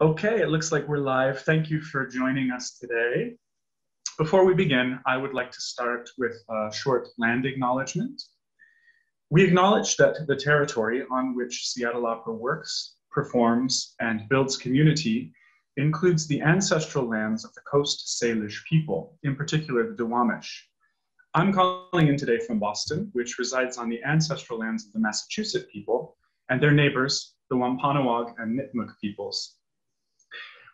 Okay, it looks like we're live. Thank you for joining us today. Before we begin, I would like to start with a short land acknowledgement. We acknowledge that the territory on which Seattle Opera works, performs, and builds community includes the ancestral lands of the Coast Salish people, in particular the Duwamish. I'm calling in today from Boston, which resides on the ancestral lands of the Massachusetts people and their neighbors, the Wampanoag and Nipmuc peoples.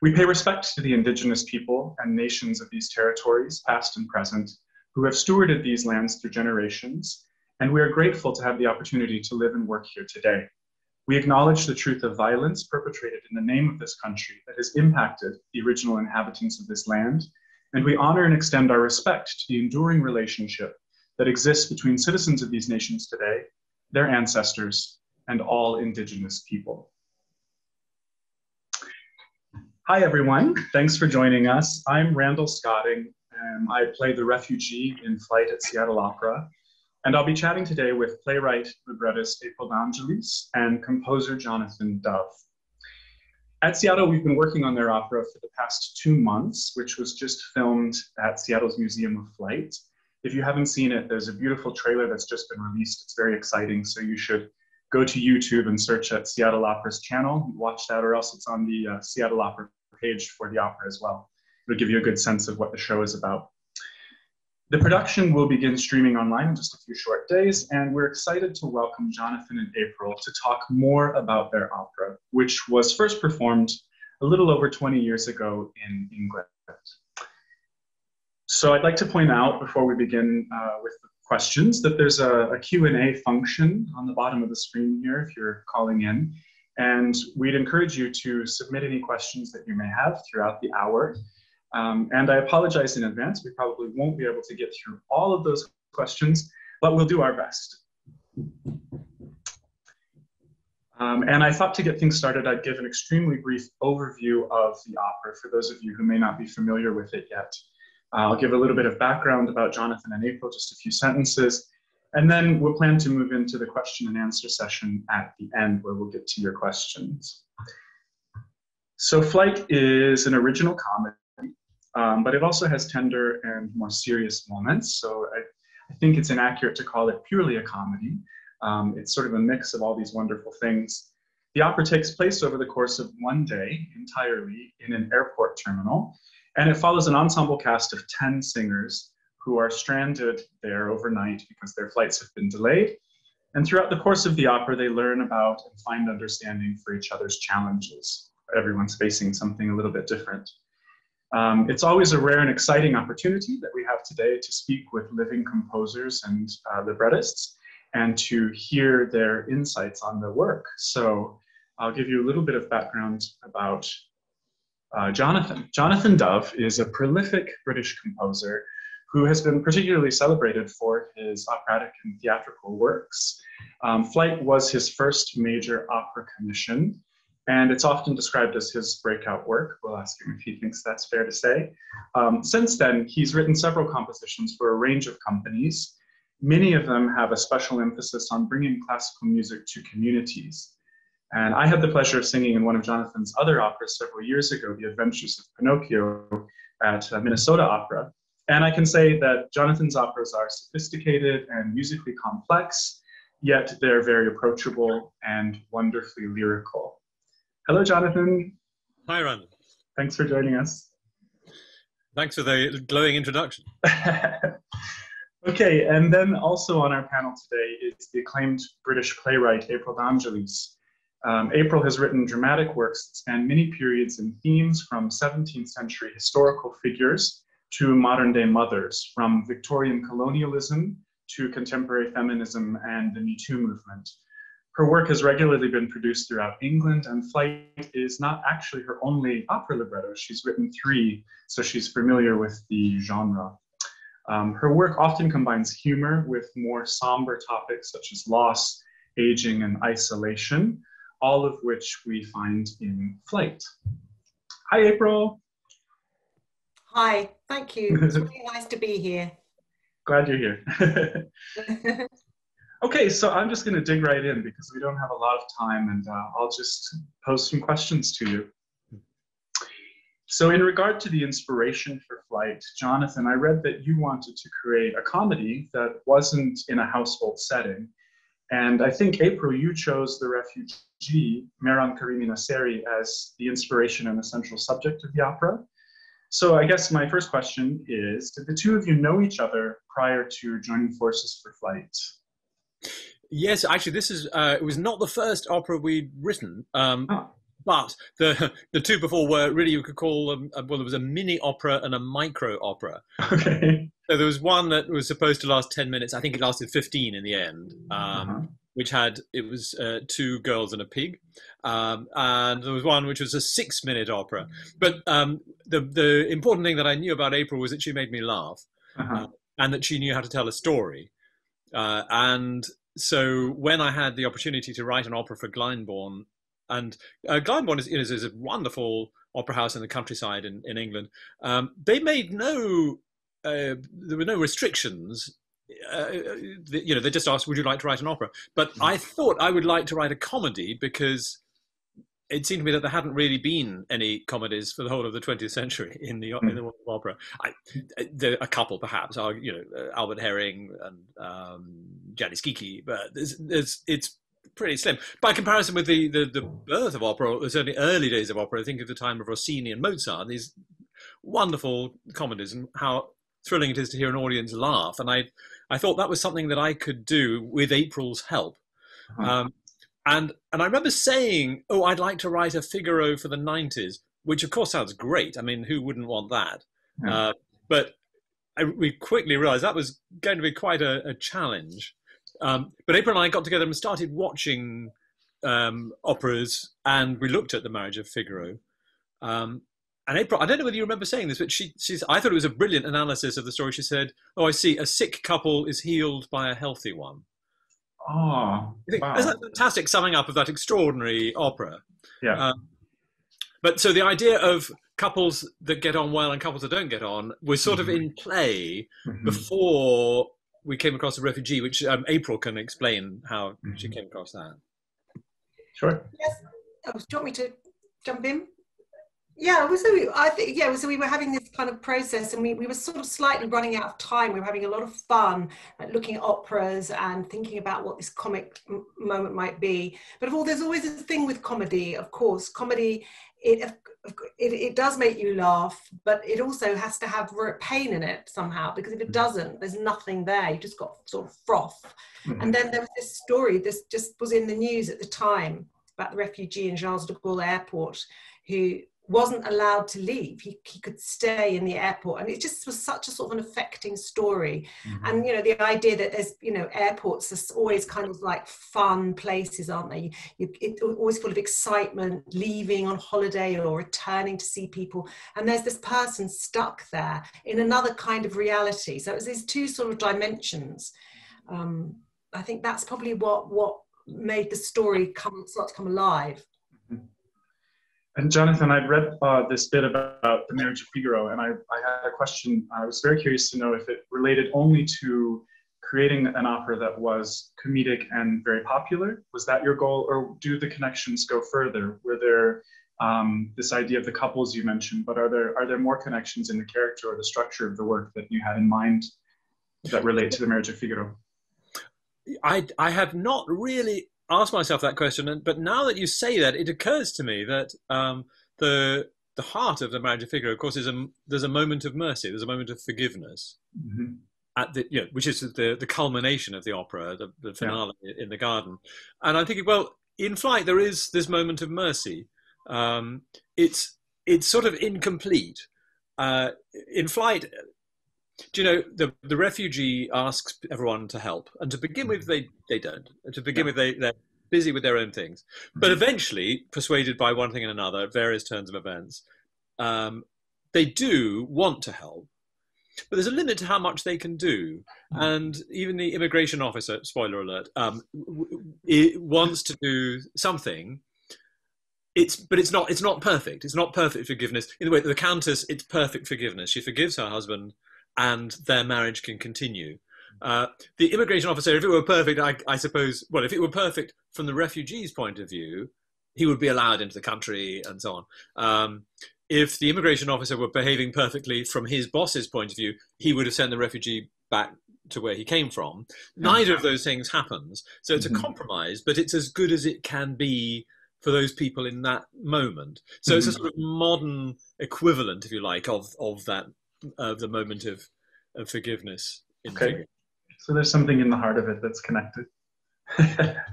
We pay respect to the indigenous people and nations of these territories, past and present, who have stewarded these lands through generations, and we are grateful to have the opportunity to live and work here today. We acknowledge the truth of violence perpetrated in the name of this country that has impacted the original inhabitants of this land, and we honor and extend our respect to the enduring relationship that exists between citizens of these nations today, their ancestors, and all indigenous people. Hi, everyone. Thanks for joining us. I'm Randall Scotting, and I play the Refugee in Flight at Seattle Opera. And I'll be chatting today with playwright, librettist April De Angelis and composer Jonathan Dove. At Seattle, we've been working on their opera for the past 2 months, which was just filmed at Seattle's Museum of Flight. If you haven't seen it, there's a beautiful trailer that's just been released. It's very exciting, so you should go to YouTube and search at Seattle Opera's channel, watch that, or else it's on the Seattle Opera page for the opera as well. It'll give you a good sense of what the show is about. The production will begin streaming online in just a few short days, and we're excited to welcome Jonathan and April to talk more about their opera, which was first performed a little over 20 years ago in England. So I'd like to point out before we begin with the questions that there's a Q&A function on the bottom of the screen here if you're calling in, and we'd encourage you to submit any questions that you may have throughout the hour. And I apologize in advance. We probably won't be able to get through all of those questions, but we'll do our best. And I thought to get things started, I'd give an extremely brief overview of the opera for those of you who may not be familiar with it yet. I'll give a little bit of background about Jonathan and April, just a few sentences, and then we'll plan to move into the question and answer session at the end where we'll get to your questions. So Flight is an original comedy. But it also has tender and more serious moments. So I think it's inaccurate to call it purely a comedy. It's sort of a mix of all these wonderful things. The opera takes place over the course of one day entirely in an airport terminal, and it follows an ensemble cast of 10 singers who are stranded there overnight because their flights have been delayed. And throughout the course of the opera, they learn about and find understanding for each other's challenges. Everyone's facing something a little bit different. It's always a rare and exciting opportunity that we have today to speak with living composers and librettists and to hear their insights on their work. So I'll give you a little bit of background about Jonathan. Jonathan Dove is a prolific British composer who has been particularly celebrated for his operatic and theatrical works. Flight was his first major opera commission, and it's often described as his breakout work. We'll ask him if he thinks that's fair to say. Since then, he's written several compositions for a range of companies. Many of them have a special emphasis on bringing classical music to communities. And I had the pleasure of singing in one of Jonathan's other operas several years ago, The Adventures of Pinocchio, at Minnesota Opera. And I can say that Jonathan's operas are sophisticated and musically complex, yet they're very approachable and wonderfully lyrical. Hello, Jonathan. Hi, Randall. Thanks for joining us. Thanks for the glowing introduction. Okay, and then also on our panel today is the acclaimed British playwright, April De Angelis. April has written dramatic works that span many periods and themes, from 17th century historical figures to modern day mothers, from Victorian colonialism to contemporary feminism and the Me Too movement. Her work has regularly been produced throughout England, and Flight is not actually her only opera libretto. She's written 3, so she's familiar with the genre. Her work often combines humor with more somber topics such as loss, aging, and isolation, all of which we find in Flight. Hi, April. Hi, thank you. It's really nice to be here. Glad you're here. Okay, so I'm just going to dig right in because we don't have a lot of time, and I'll just pose some questions to you. So in regard to the inspiration for Flight, Jonathan, I read that you wanted to create a comedy that wasn't in a household setting. And I think, April, you chose the refugee, Mehran Karimi Nasseri, as the inspiration and essential subject of the opera. So I guess my first question is, did the two of you know each other prior to joining forces for Flight? Yes, actually, this is it was not the first opera we'd written, but the two before were really, you could call them, well, there was a mini opera and a micro opera. Okay. So there was one that was supposed to last 10 minutes. I think it lasted 15 in the end, which was 2 girls and a pig. And there was one which was a 6-minute opera. But the important thing that I knew about April was that she made me laugh, and that she knew how to tell a story. And so when I had the opportunity to write an opera for Glyndebourne, and Glyndebourne is a wonderful opera house in the countryside in England, they made there were no restrictions. They just asked, would you like to write an opera? But I thought I would like to write a comedy, because it seemed to me that there hadn't really been any comedies for the whole of the 20th century in the world of opera. There are a couple, perhaps, Albert Herring and Janis Kiki, but it's pretty slim by comparison with the birth of opera, or certainly early days of opera. I think of the time of Rossini and Mozart, these wonderful comedies, and how thrilling it is to hear an audience laugh. And I thought that was something that I could do with April's help. And I remember saying, oh, I'd like to write a Figaro for the 90s, which of course sounds great. I mean, who wouldn't want that? But we quickly realized that was going to be quite a challenge. But April and I got together and started watching operas, and we looked at The Marriage of Figaro. And April, I don't know whether you remember saying this, but I thought it was a brilliant analysis of the story. She said, oh, I see, a sick couple is healed by a healthy one. Oh, wow. Isn't that fantastic summing up of that extraordinary opera? Yeah. But so the idea of couples that get on well and couples that don't get on was sort of in play before we came across The Refugee, which April can explain how she came across that. Sure. Yes. Oh, do you want me to jump in? Yeah, so we were having this kind of process, and we were sort of slightly running out of time. We were having a lot of fun looking at operas and thinking about what this comic moment might be. But there's always this thing with comedy. Of course, comedy, it does make you laugh, but it also has to have pain in it somehow, because if it doesn't, there's nothing there. You just got sort of froth. And then there was this story, this just was in the news at the time, about the refugee in Charles de Gaulle airport who wasn't allowed to leave. He could stay in the airport, and it just was such a sort of an affecting story. And the idea that there's airports are always kind of like fun places, aren't they? It's always full of excitement, leaving on holiday or returning to see people, and there's this person stuck there in another kind of reality. So it was these two sort of dimensions. I think that's probably what made the story start to come alive. And Jonathan, I'd read this bit about The Marriage of Figaro, and I had a question. I was very curious to know if it related only to creating an opera that was comedic and very popular. Was that your goal, or do the connections go further? Were there this idea of the couples you mentioned, but are there more connections in the character or the structure of the work that you had in mind that relate to The Marriage of Figaro? I have not really asked myself that question, but now that you say that, it occurs to me that the heart of The Marriage of Figaro, of course, there's a moment of mercy, there's a moment of forgiveness, which is the culmination of the opera, the finale in the garden. And I'm thinking, well, in Flight there is this moment of mercy. It's sort of incomplete. In Flight, do you know, the refugee asks everyone to help, and to begin with they don't. To begin with they're busy with their own things, but eventually, persuaded by one thing and another at various turns of events, they do want to help, but there's a limit to how much they can do. And even the immigration officer, spoiler alert, it wants to do something. But it's not perfect. It's not perfect forgiveness. In the way that the Countess, it's perfect forgiveness. She forgives her husband, and their marriage can continue. The immigration officer, if it were perfect, I suppose, well, if it were perfect from the refugee's point of view, he would be allowed into the country and so on. if the immigration officer were behaving perfectly from his boss's point of view, he would have sent the refugee back to where he came from. Neither of those things happens. So it's a compromise, but it's as good as it can be for those people in that moment. So it's a sort of modern equivalent, if you like, of that, the moment of forgiveness. Okay. So there's something in the heart of it that's connected.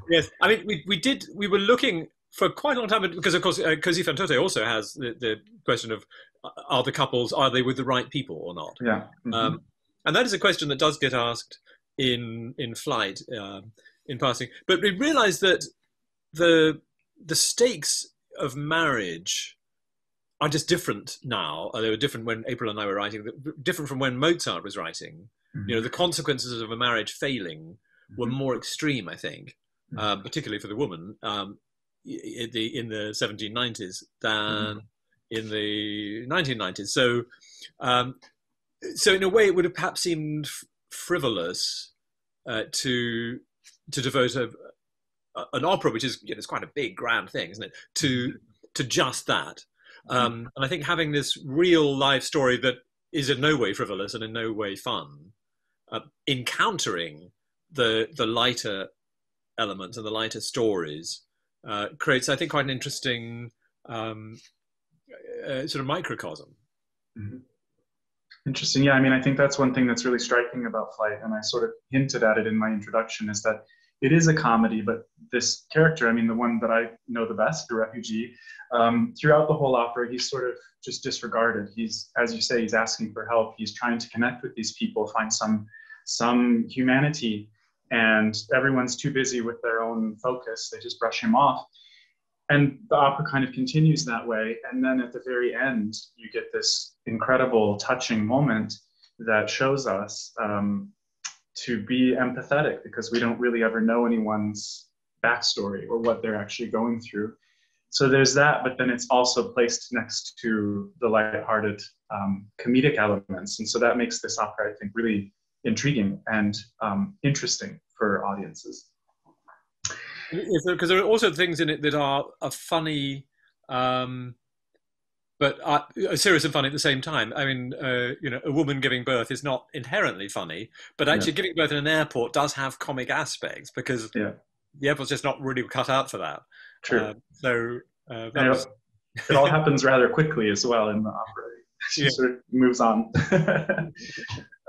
Yes. I mean, we were looking for quite a long time, because of course Così fan tutte also has the question of, are the couples, are they with the right people or not? Yeah. And that is a question that does get asked in flight, in passing. But we realised that the stakes of marriage are just different now. They were different when April and I were writing, different from when Mozart was writing. You know, the consequences of a marriage failing were more extreme, I think, particularly for the woman, in the 1790s than in the 1990s. So in a way, it would have perhaps seemed frivolous to devote an opera, which is, it's quite a big, grand thing, isn't it, to just that. And I think having this real life story that is in no way frivolous and in no way fun, encountering the lighter elements and the lighter stories, creates, I think, quite an interesting sort of microcosm. Interesting. Yeah, I mean, I think that's one thing that's really striking about Flight, and I sort of hinted at it in my introduction, is that it is a comedy, but this character, I mean, the one that I know the best, the refugee, throughout the whole opera, he's sort of just disregarded. He's, as you say, he's asking for help. He's trying to connect with these people, find some humanity, and everyone's too busy with their own focus. They just brush him off. And the opera kind of continues that way. And then at the very end, you get this incredible, touching moment that shows us to be empathetic, because we don't really ever know anyone's backstory or what they're actually going through. So there's that, but then it's also placed next to the lighthearted comedic elements. And so that makes this opera, I think, really intriguing and interesting for audiences. Because there are also things in it that are funny, but are serious and funny at the same time. I mean, a woman giving birth is not inherently funny, but actually giving birth in an airport does have comic aspects, because the airport's just not really cut out for that. True. It all happens rather quickly as well in the opera. She sort of moves on.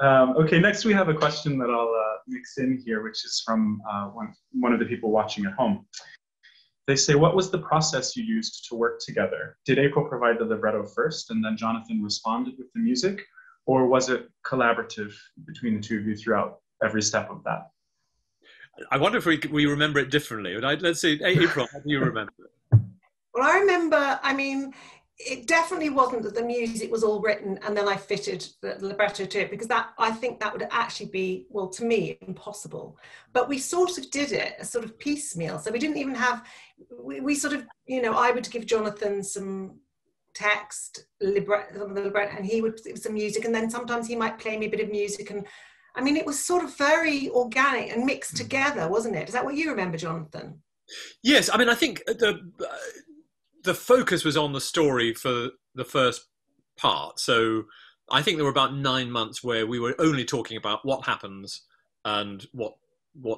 Okay, next we have a question that I'll mix in here, which is from one of the people watching at home. They say, what was the process you used to work together? Did April provide the libretto first and then Jonathan responded with the music? Or was it collaborative between the two of you throughout every step of that? I wonder if we remember it differently. Let's see, April, how do you remember it? Well, I remember, I mean, it definitely wasn't that the music was all written and then I fitted the libretto to it, because I think that would actually be, well, to me, impossible. But we sort of did it a sort of piecemeal. So we didn't even have, we sort of, I would give Jonathan some text, libretto, and he would give some music, and then sometimes he might play me a bit of music. And I mean, it was sort of very organic and mixed together, wasn't it? Is that what you remember, Jonathan? Yes, I mean, I think the focus was on the story for the first part. So I think there were about 9 months where we were only talking about what happens and what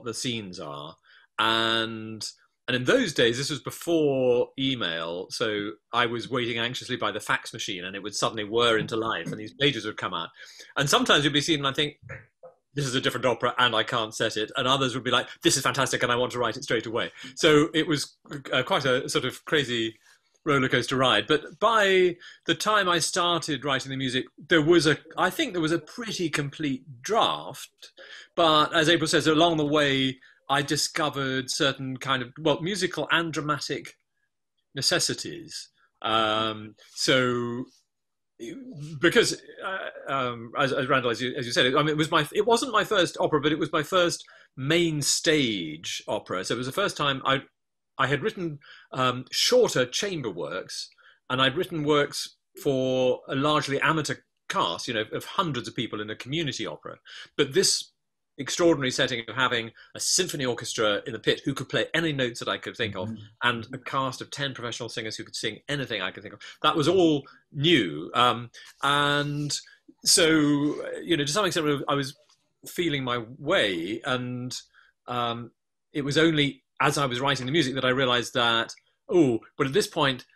the scenes are. And in those days, this was before email, so I was waiting anxiously by the fax machine, and it would suddenly whir into life, and these pages would come out. And sometimes you'd be seen, and I think, this is a different opera and I can't set it. And others would be like, this is fantastic and I want to write it straight away. So it was quite a sort of crazy roller coaster ride. But by the time I started writing the music, I think there was a pretty complete draft. But as April says, along the way, I discovered certain kind of, musical and dramatic necessities. Because as Randall, as you said, I mean, it wasn't my first opera, but it was my first main stage opera. So it was the first time I had written shorter chamber works, and I'd written works for a largely amateur cast, of hundreds of people in a community opera. But this extraordinary setting of having a symphony orchestra in the pit who could play any notes that I could think of, and a cast of 10 professional singers who could sing anything I could think of. That was all new. And so, to some extent, I was feeling my way. And it was only as I was writing the music that I realized that, but at this point,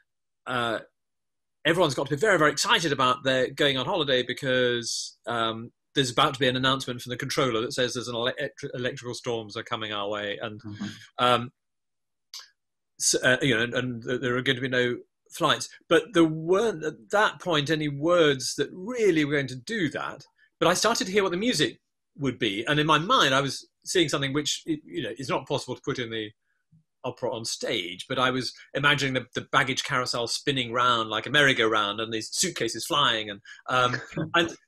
everyone's got to be very, very excited about their going on holiday, because there's about to be an announcement from the controller that says there's an electrical storms are coming our way, and and there are going to be no flights. But there weren't at that point any words that really were going to do that. But I started to hear what the music would be, and in my mind I was seeing something which is not possible to put in the opera on stage, but I was imagining the baggage carousel spinning round like a merry-go-round, and these suitcases flying, and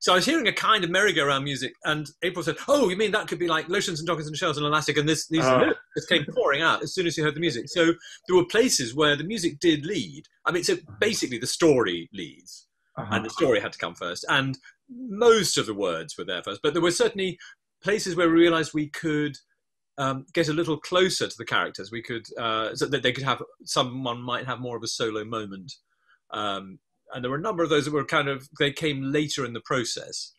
so I was hearing a kind of merry-go-round music, and April said, "Oh, you mean that could be like lotions and dockets and shells and elastic?" And these lyrics came pouring out as soon as you heard the music. So there were places where the music did lead. I mean, so basically the story leads, and the story had to come first, and most of the words were there first, but there were certainly places where we realized we could get a little closer to the characters. We could, so that they could have, someone might have more of a solo moment. And there were a number of those that were they came later in the process.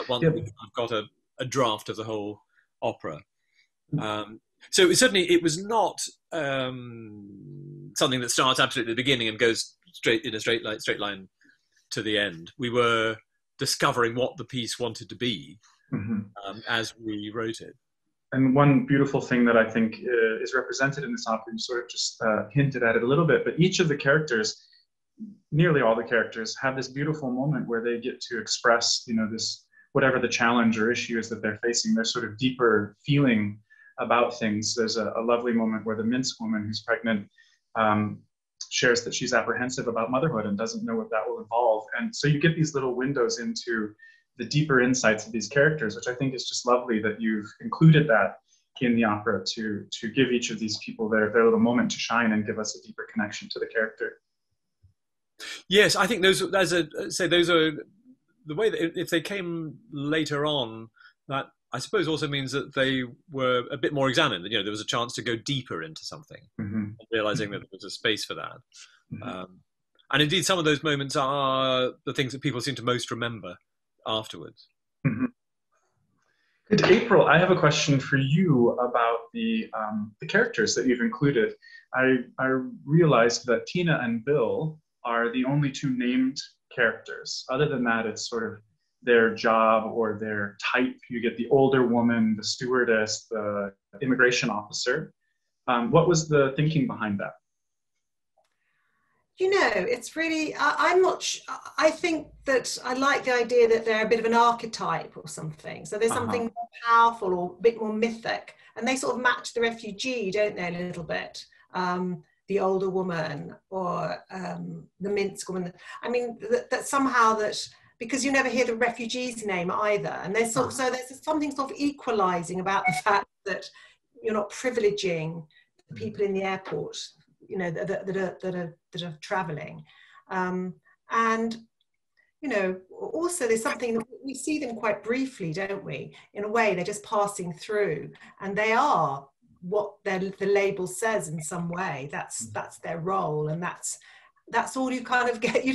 Once we got a draft of the whole opera. So it was not something that starts absolutely at the beginning and goes straight in a straight line to the end. We were discovering what the piece wanted to be as we wrote it. And one beautiful thing that I think is represented in this opera, you sort of just hinted at it a little bit, but each of the characters, nearly all the characters, have this beautiful moment where they get to express, this, whatever the challenge or issue is that they're facing, their sort of deeper feeling about things. There's a lovely moment where the mince woman who's pregnant shares that she's apprehensive about motherhood and doesn't know what that will involve. And so you get these little windows into the deeper insights of these characters, which I think is just lovely that you've included that in the opera to give each of these people their little moment to shine and give us a deeper connection to the character. Yes, I think those are the way that if they came later on, that I suppose also means that they were a bit more examined. There was a chance to go deeper into something, realizing that there was a space for that. And indeed, some of those moments are the things that people seem to most remember afterwards. Good. April, I have a question for you about the characters that you've included. I realized that Tina and Bill are the only two named characters. Other than that, it's sort of their job or their type. You get the older woman, the stewardess, the immigration officer. What was the thinking behind that? It's really, I'm not I think that I like the idea that they're a bit of an archetype or something. So there's something more powerful or a bit more mythic. And they sort of match the refugee, don't they, a little bit? The older woman or the mince woman. I mean, that somehow that, because you never hear the refugee's name either. And there's so there's something sort of equalizing about the fact that you're not privileging the people in the airport, that are traveling. And, also there's something that we see them quite briefly, don't we? In a way, they're just passing through, and they are what the label says in some way. That's their role, and that's all you kind of get.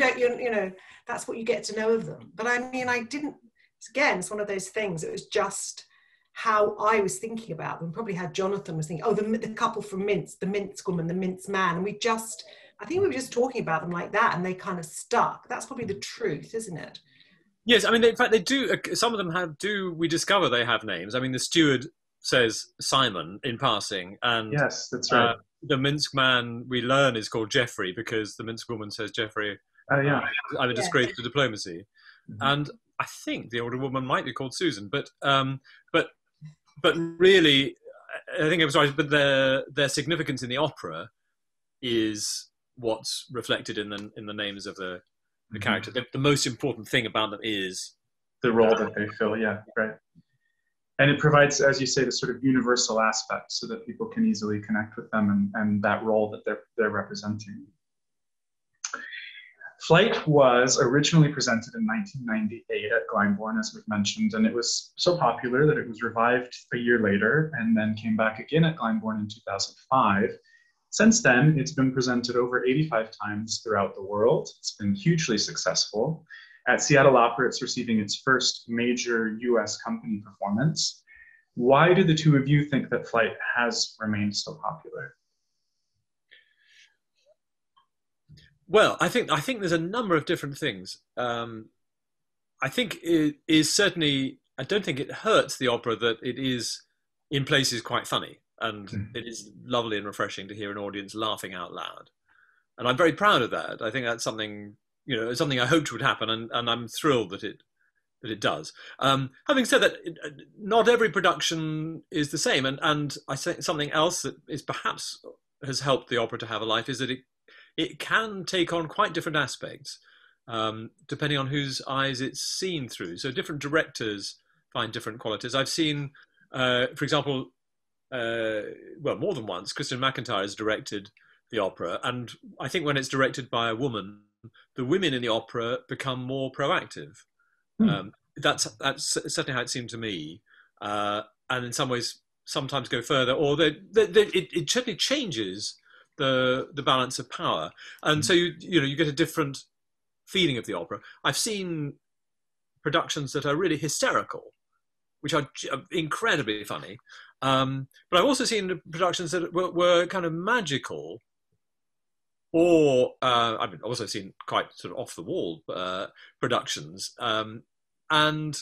That's what you get to know of them. But I mean, it's one of those things. It was just how I was thinking about them, probably how Jonathan was thinking, the couple from Mince, the mince woman, the mince man. And I think we were just talking about them like that, and they kind of stuck. That's probably the truth, isn't it? Yes, I mean, in fact, they do, some of them we discover they have names. I mean, the steward says Simon in passing, and yes, that's right. The mince man we learn is called Geoffrey, because the mince woman says, Geoffrey, I'm a disgrace to diplomacy. And I think the older woman might be called Susan, but really, I think I was right. But their significance in the opera is what's reflected in the names of the character. The most important thing about them is the role that they fill. Yeah, right. And it provides, as you say, the sort of universal aspect, so that people can easily connect with them and that role that they're representing. Flight was originally presented in 1998 at Glyndebourne, as we've mentioned, and it was so popular that it was revived a year later and then came back again at Glyndebourne in 2005. Since then, it's been presented over 85 times throughout the world. It's been hugely successful. At Seattle Opera, it's receiving its first major US company performance. Why do the two of you think that Flight has remained so popular? Well, I think there's a number of different things. I think it is certainly, I don't think it hurts the opera that it is in places quite funny, and it is lovely and refreshing to hear an audience laughing out loud. And I'm very proud of that. I think that's something, something I hoped would happen, and I'm thrilled that it does. Having said that, not every production is the same, and I think something else that is perhaps has helped the opera to have a life is that it can take on quite different aspects, depending on whose eyes it's seen through. So different directors find different qualities. I've seen, for example, more than once, Kristen McIntyre has directed the opera, and I think when it's directed by a woman, the women in the opera become more proactive. That's certainly how it seemed to me, and in some ways sometimes go further, or it certainly changes the balance of power, and so you get a different feeling of the opera. I've seen productions that are really hysterical, which are incredibly funny, but I've also seen productions that were kind of magical, or I've also seen quite sort of off the wall productions, and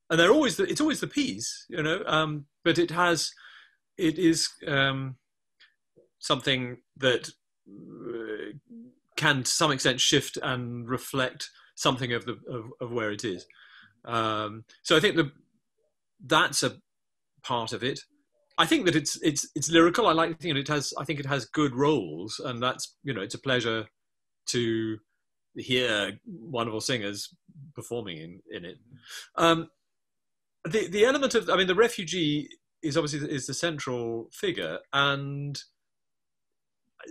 they're always it's always the piece, but it is something that can to some extent shift and reflect something of where it is. So I think that's a part of it. I think that it's lyrical. I like thinking I think it has good roles, and that's it's a pleasure to hear wonderful singers performing in it. The element of the refugee is obviously the central figure, and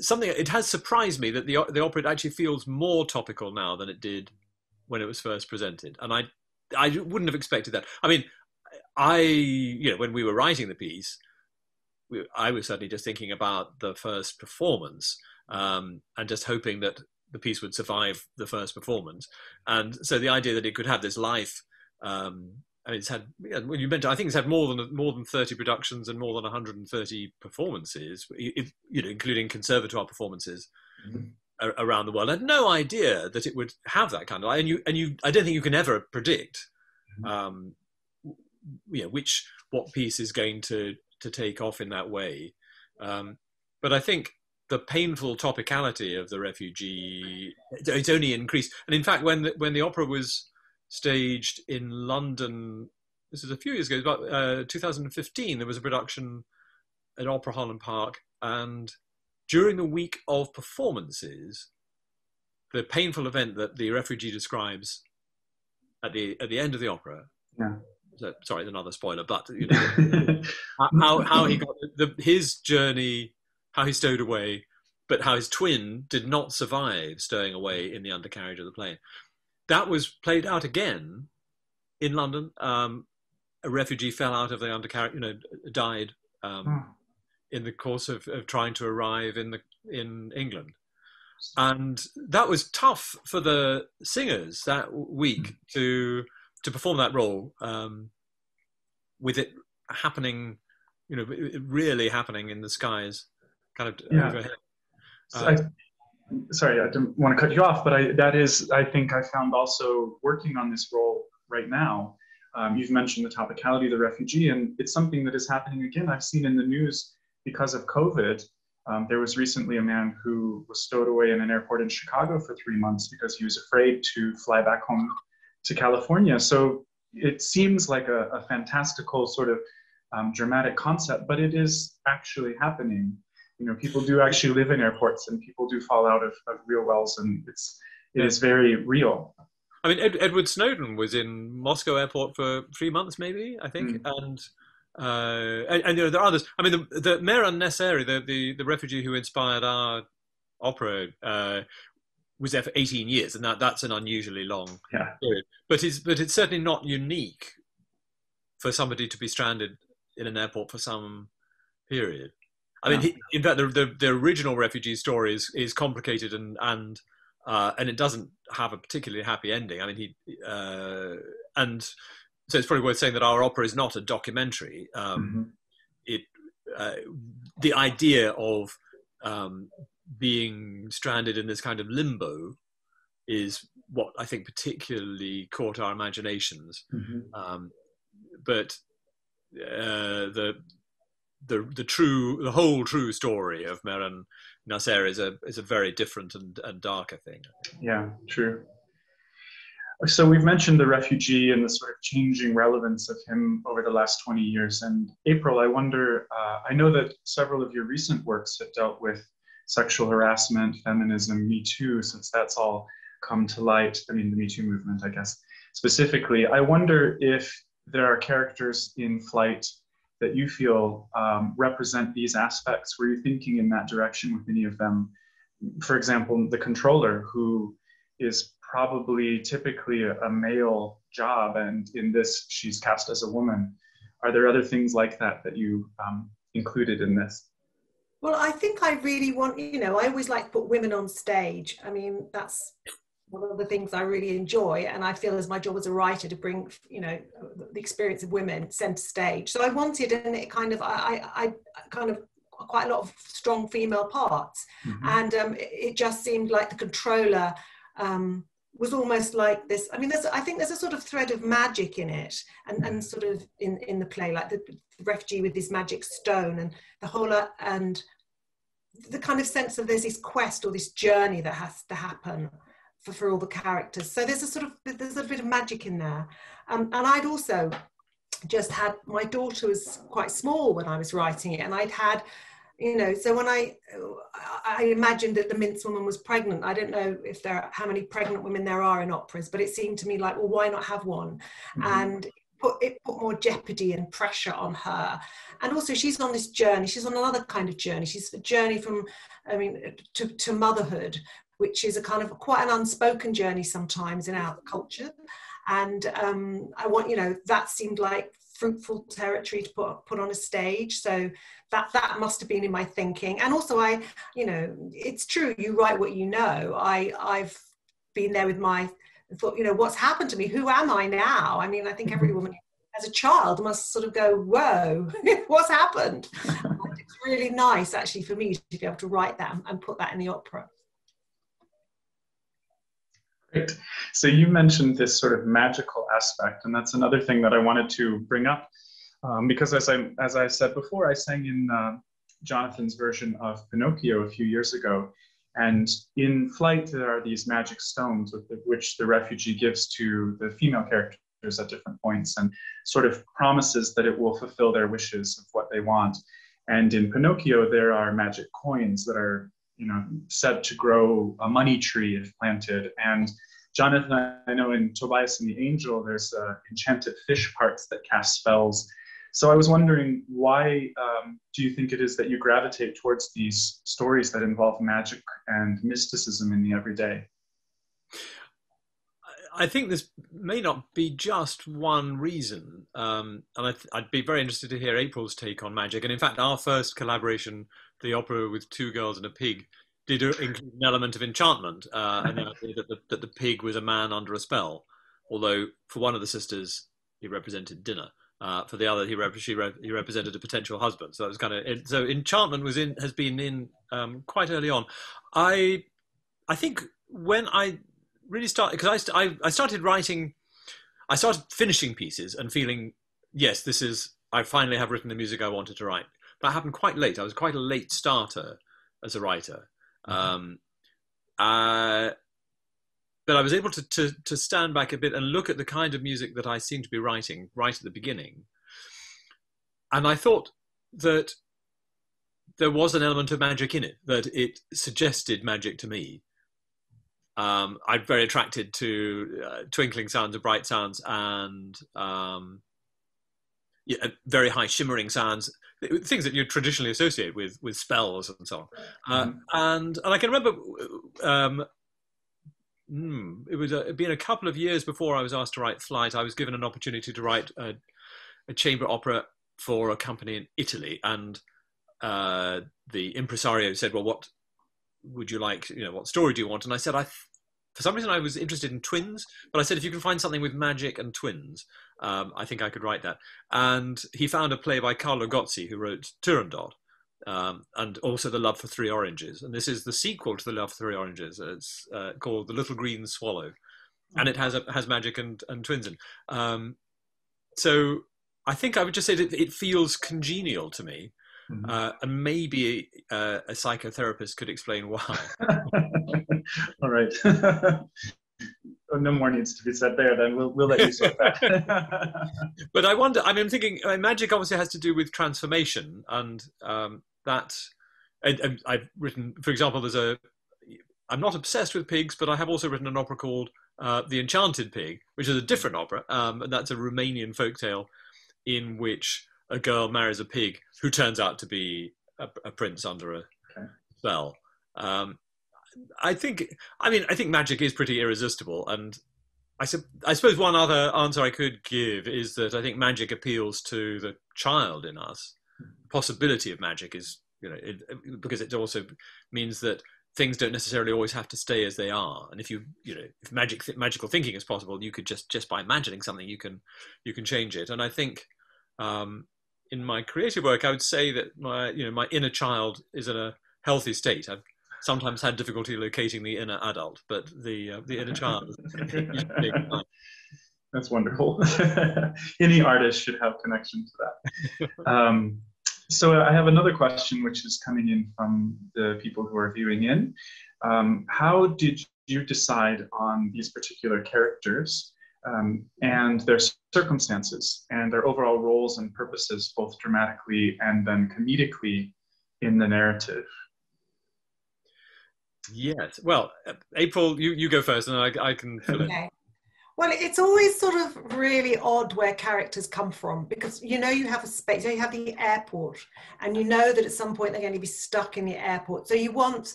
something it has surprised me that the opera actually feels more topical now than it did when it was first presented, and I wouldn't have expected that. When we were writing the piece, I was certainly just thinking about the first performance, and just hoping that the piece would survive the first performance. And so the idea that it could have this life, it's had, when you mentioned, I think it's had more than 30 productions and more than 130 performances, including conservatoire performances around the world. I had no idea that it would have that kind of life. And I don't think you can ever predict, what piece is going to take off in that way. But I think the painful topicality of the refugee, it's only increased. And in fact, when the opera was staged in London, this is a few years ago, about 2015, there was a production at Opera Holland Park, and during the week of performances, the painful event that the refugee describes at the end of the opera. Yeah. So, sorry, another spoiler, but how he got his journey, how he stowed away, but how his twin did not survive stowing away in the undercarriage of the plane. That was played out again in London. A refugee fell out of the undercarriage, died in the course of trying to arrive in England. And that was tough for the singers that week to perform that role, with it happening, really happening in the skies, kind of overhead. Sorry, I didn't want to cut you off, but I think I found also working on this role right now. You've mentioned the topicality of the refugee, and it's something that is happening again. I've seen in the news because of COVID. There was recently a man who was stowed away in an airport in Chicago for 3 months because he was afraid to fly back home to California. So it seems like a fantastical sort of dramatic concept, but it is actually happening. People do actually live in airports, and people do fall out of real wells, and it is very real. I mean, Edward Snowden was in Moscow airport for 3 months, maybe, I think, and there are others. I mean, the Mehran Nasseri, the refugee who inspired our opera, was there for 18 years, and that's an unusually long Yeah. period. But it's certainly not unique for somebody to be stranded in an airport for some period. I mean, in fact, the original refugee story is complicated and it doesn't have a particularly happy ending. I mean, and so it's probably worth saying that our opera is not a documentary. The idea of being stranded in this kind of limbo is what I think particularly caught our imaginations. But the whole true story of Mehran Nasseri is a very different and darker thing. Yeah, true. So we've mentioned the refugee and the sort of changing relevance of him over the last 20 years. And April, I wonder, I know that several of your recent works have dealt with sexual harassment, feminism, Me Too, since that's all come to light. I mean, the Me Too movement, I guess, specifically. I wonder if there are characters in Flight that you feel represent these aspects. Were you thinking in that direction with any of them? For example, the controller, who is probably typically a male job, and in this she's cast as a woman. Are there other things like that that you included in this? Well, I think I really want, I always like to put women on stage. I mean, that's one of the things I really enjoy, and I feel as my job as a writer to bring, the experience of women center stage. So I wanted, and it kind of, I kind of quite a lot of strong female parts, and it just seemed like the controller was almost like this. I mean, I think there's a sort of thread of magic in it, and sort of in the play, like the refugee with this magic stone, and the whole and the kind of sense of there's this quest or this journey that has to happen for all the characters. So there's a bit of magic in there, and I'd also just had, my daughter was quite small when I was writing it, and I'd had, so when I imagined that the mince woman was pregnant. I don't know how many pregnant women there are in operas, but it seemed to me like, well, why not have one? And it put more jeopardy and pressure on her. And also she's on this journey. She's on another kind of journey. She's a journey from, to motherhood, which is a kind of quite an unspoken journey sometimes in our culture. And I want, that seemed like fruitful territory to put on a stage. So that must have been in my thinking. And also it's true, you write what you know. I've been there with my thought, what's happened to me? Who am I now? I mean, I think every woman as a child must sort of go, whoa, what's happened? It's really nice actually for me to be able to write that and put that in the opera. Great. So you mentioned this sort of magical aspect, and that's another thing that I wanted to bring up, because as I said before, I sang in Jonathan's version of Pinocchio a few years ago, and in Flight there are these magic stones which the refugee gives to the female characters at different points, and sort of promises that it will fulfill their wishes of what they want. And in Pinocchio there are magic coins that are said to grow a money tree if planted. And Jonathan, I know in Tobias and the Angel, there's enchanted fish parts that cast spells. So I was wondering, why do you think it is that you gravitate towards these stories that involve magic and mysticism in the everyday? I think this may not be just one reason. And I'd be very interested to hear April's take on magic. And in fact, our first collaboration, the opera with Two Girls and a Pig, did include an element of enchantment, and the idea that the pig was a man under a spell. Although for one of the sisters, he represented dinner. For the other, he represented a potential husband. So that was kind of so enchantment has been in quite early on. I think when I really started, because I started writing, I started finishing pieces and feeling, yes, I finally have written the music I wanted to write. That happened quite late. I was quite a late starter as a writer. But I was able to stand back a bit and look at the kind of music that I seemed to be writing right at the beginning. And I thought that there was an element of magic in it, that it suggested magic to me. I'm very attracted to twinkling sounds and bright sounds and very high shimmering sounds, things that you traditionally associate with spells and so on. And I can remember it'd been a couple of years before I was asked to write Flight. I was given an opportunity to write a chamber opera for a company in Italy, and the impresario said, well, what would you like, what story do you want? And I said, for some reason I was interested in twins, but I said, if you can find something with magic and twins, I think I could write that. And he found a play by Carlo Gozzi, who wrote Turandot, and also The Love for Three Oranges. And this is the sequel to The Love for Three Oranges. It's called The Little Green Swallow. And it has magic and twins in. So I think I would just say that it feels congenial to me. And maybe a psychotherapist could explain why. All right. No more needs to be said there, then. We'll let you sort that. But I wonder, I'm thinking, magic obviously has to do with transformation, and that I've written, for example, I'm not obsessed with pigs, but I have also written an opera called The Enchanted Pig, which is a different opera, and that's a Romanian folktale in which a girl marries a pig who turns out to be a prince under a spell. I think magic is pretty irresistible, and I suppose one other answer I could give is that I think magic appeals to the child in us. The possibility of magic is, because it also means that things don't necessarily always have to stay as they are. And if if magical thinking is possible, you could just by imagining something, you can change it. And I think in my creative work, I would say that my inner child is in a healthy state. I've sometimes had difficulty locating the inner adult, but the inner child is big. That's wonderful. Any artist should have connection to that. So I have another question, which is coming in from the people who are viewing in. How did you decide on these particular characters and their circumstances and their overall roles and purposes, both dramatically and then comedically in the narrative? Yes. Well, April, you go first, and I can fill in. Well, it's always sort of really odd where characters come from, because you have a space, you have the airport, and you know that at some point they're going to be stuck in the airport. So you want,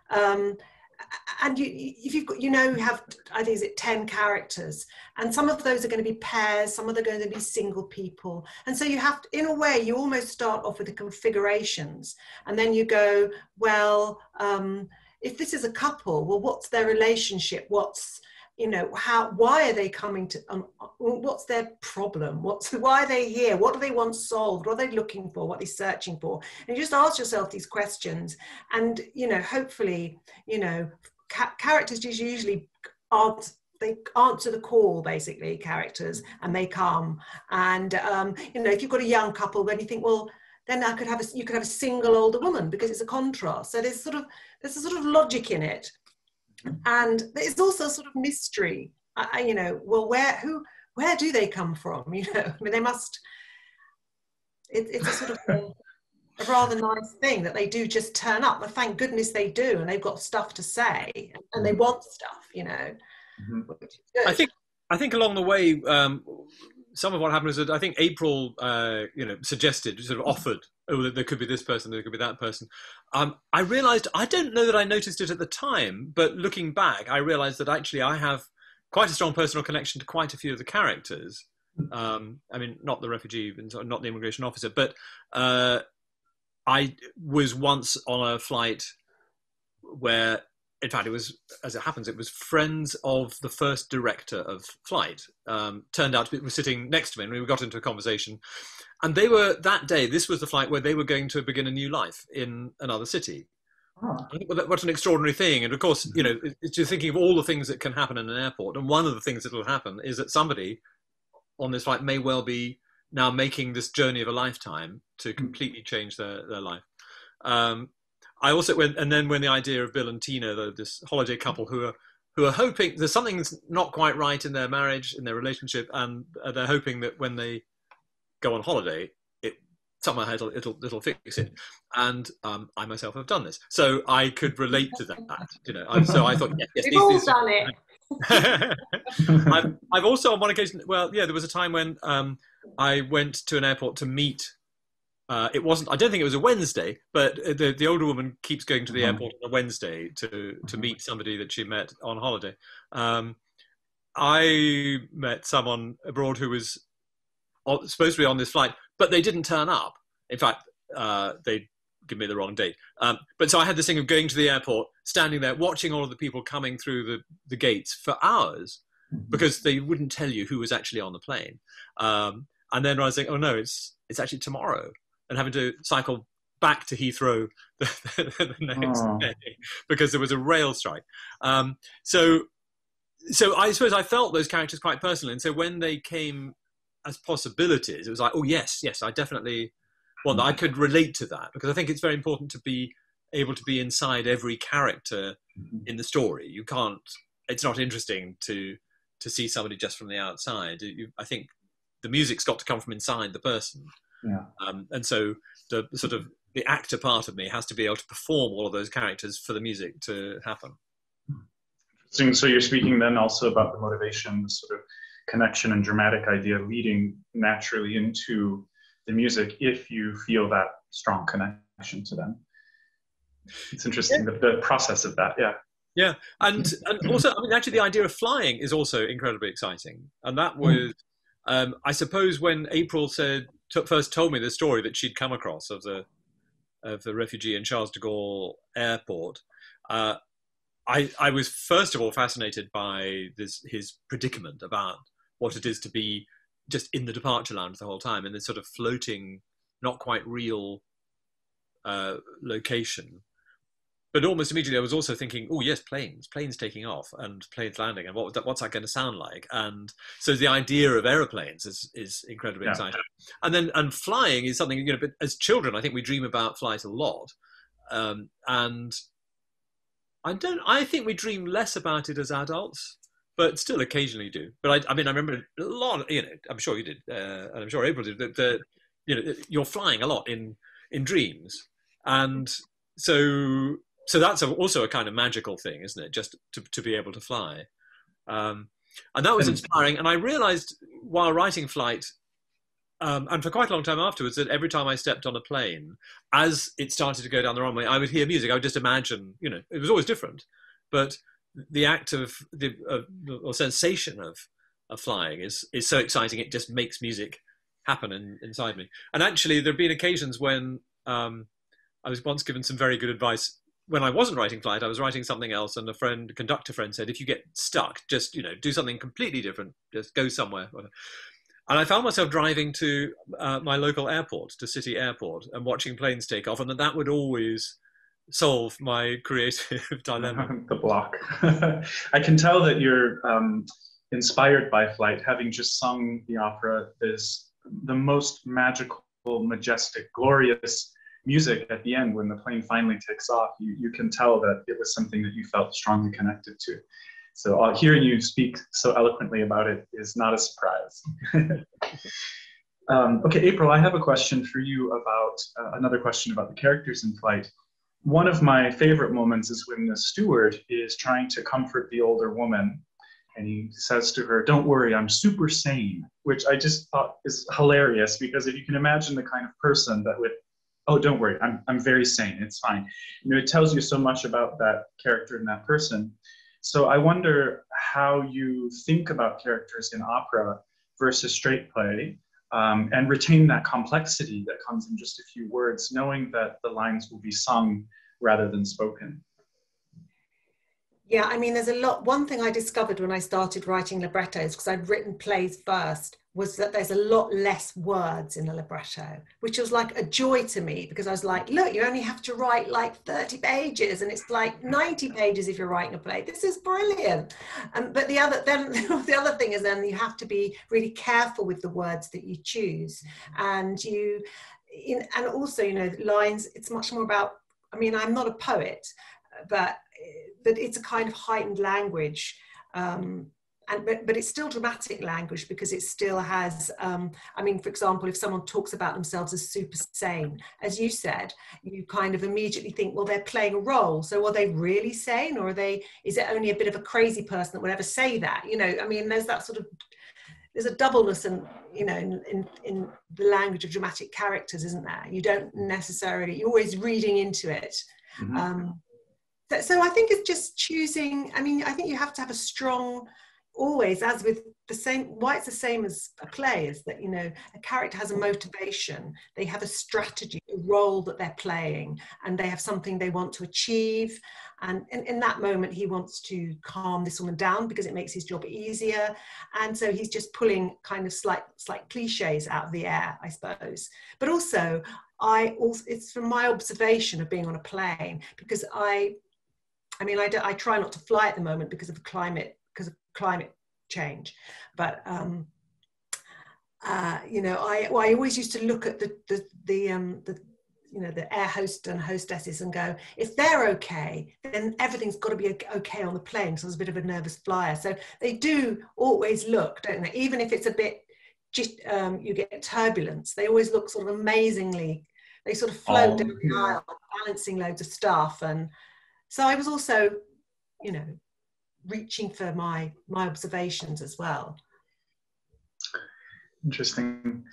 and if you've got, you have, I think, is it 10 characters, and some of those are going to be pairs, some of them are going to be single people, and so you have to, in a way, you almost start off with the configurations, and then you go, well, if this is a couple, well, what's their relationship? What's, why are they coming to, what's their problem? Why are they here? What do they want solved? What are they looking for? What are they searching for? And you just ask yourself these questions, and, hopefully, characters just usually they answer the call, basically, characters, and they come. And, if you've got a young couple, then you think, well, then you could have a single older woman, because it's a contrast. So there's a sort of logic in it. And there's also a sort of mystery, well, where do they come from? They must, it's a sort of a rather nice thing that they do just turn up. But thank goodness they do, and they've got stuff to say, and they want stuff, Mm-hmm. I think along the way, some of what happened is that I think April, suggested, sort of offered, there could be this person, there could be that person. I realized, I don't know that I noticed it at the time, but looking back, I realized that actually I have quite a strong personal connection to quite a few of the characters. Not the refugee, not the immigration officer, but I was once on a flight where, in fact, it was, as it happens, it was friends of the first director of Flight. Turned out to be, was sitting next to me, and we got into a conversation. And they were, that day, this was the flight where they were going to begin a new life in another city. Oh. I think, well, what an extraordinary thing. And of course, it's just thinking of all the things that can happen in an airport. And one of the things that will happen is that somebody on this flight may well be now making this journey of a lifetime to completely change their life. I also went, and then when the idea of Bill and Tina, this holiday couple who are hoping there's something that's not quite right in their marriage, in their relationship, and they're hoping that when they go on holiday, somehow it'll fix it. And I myself have done this, so I could relate to that. So I thought, yes, we've all done it. I've also on one occasion, there was a time when I went to an airport to meet it wasn't. I don't think it was a Wednesday, but the older woman keeps going to the airport on a Wednesday to meet somebody that she met on holiday. I met someone abroad who was supposed to be on this flight, but they didn't turn up. In fact, they give me the wrong date. But so I had this thing of going to the airport, standing there, watching all of the people coming through the gates for hours, because they wouldn't tell you who was actually on the plane. And then I was like, oh no, it's actually tomorrow, and having to cycle back to Heathrow the next day because there was a rail strike. So I suppose I felt those characters quite personally. And so when they came as possibilities, it was like, oh yes, I definitely want that. I could relate to that, because I think it's very important to be able to be inside every character in the story. You can't, it's not interesting to see somebody just from the outside. I think the music's got to come from inside the person. Yeah. And so the sort of the actor part of me has to be able to perform all of those characters for the music to happen. So you're speaking then also about the motivation, the sort of connection and dramatic idea leading naturally into the music if you feel that strong connection to them. It's interesting, the process of that, yeah. Yeah, and also, I mean, actually the idea of flying is also incredibly exciting. And that was, I suppose, when April first told me the story that she'd come across of the refugee in Charles de Gaulle airport, I was first of all fascinated by his predicament about what it is to be just in the departure lounge the whole time, in this sort of floating, not quite real location. But almost immediately I was also thinking, oh yes, planes taking off and planes landing, and what's that going to sound like? And so the idea of aeroplanes is incredibly exciting. And flying is something, but as children, I think we dream about flight a lot. And I think we dream less about it as adults, but still occasionally do. But I mean, I remember a lot, I'm sure you did, and I'm sure April did, that you're flying a lot in dreams. And so that's also a kind of magical thing, isn't it? Just to be able to fly. And that was inspiring. And I realized while writing Flight, and for quite a long time afterwards, that every time I stepped on a plane, as it started to go down the runway, I would hear music. I would just imagine, it was always different. But the act of or sensation of flying is so exciting. It just makes music happen inside me. And actually, there have been occasions when I was once given some very good advice. When I wasn't writing Flight, I was writing something else, and a conductor friend said, if you get stuck, just, do something completely different, just go somewhere. And I found myself driving to my local airport, to City Airport, and watching planes take off, and that would always solve my creative dilemma. The block. I can tell that you're inspired by Flight, having just sung the opera. There's the most magical, majestic, glorious music at the end when the plane finally takes off. You can tell that it was something that you felt strongly connected to. So hearing you speak so eloquently about it is not a surprise. Okay, April, I have a question for you about another question about the characters in Flight. One of my favorite moments is when the steward is trying to comfort the older woman, and he says to her, "Don't worry, I'm super sane," which I just thought is hilarious, because if you can imagine the kind of person that would, "Oh, don't worry, I'm very sane, it's fine." It tells you so much about that character and that person. So I wonder how you think about characters in opera versus straight play, and retain that complexity that comes in just a few words, knowing that the lines will be sung rather than spoken. Yeah, I mean, there's a lot. One thing I discovered when I started writing librettos, because I'd written plays first, was that there's a lot less words in a libretto, which was like a joy to me, because I was like, look, you only have to write like 30 pages, and it's like 90 pages if you're writing a play. This is brilliant. But the other thing is then you have to be really careful with the words that you choose, and also, lines. It's much more about. I mean, I'm not a poet, but it's a kind of heightened language. But it's still dramatic language, because it still has, I mean, for example, if someone talks about themselves as super sane, as you said, you kind of immediately think, well, they're playing a role. So are they really sane, or is it only a bit of a crazy person that would ever say that? I mean, there's that sort of, there's a doubleness in, you know, in the language of dramatic characters, isn't there? You don't necessarily, you're always reading into it. So I think it's just choosing. I mean, I think you have to have a strong, always, as with the same, why it's the same as a play is that, you know, a character has a motivation, they have a strategy, a role that they're playing, and they have something they want to achieve. And in that moment, he wants to calm this woman down because it makes his job easier. And so he's just pulling kind of slight cliches out of the air, I suppose. But also, it's from my observation of being on a plane, because I try not to fly at the moment because of climate change, but you know, I always used to look at the you know, the air host and hostesses and go, if they're okay, then everything's got to be okay on the plane. So I was a bit of a nervous flyer. So they do always look, don't they? Even if it's a bit, you get turbulence, they always look sort of amazingly, they sort of float down the aisle, balancing loads of stuff. And so I was also, you know, reaching for my observations as well. Interesting.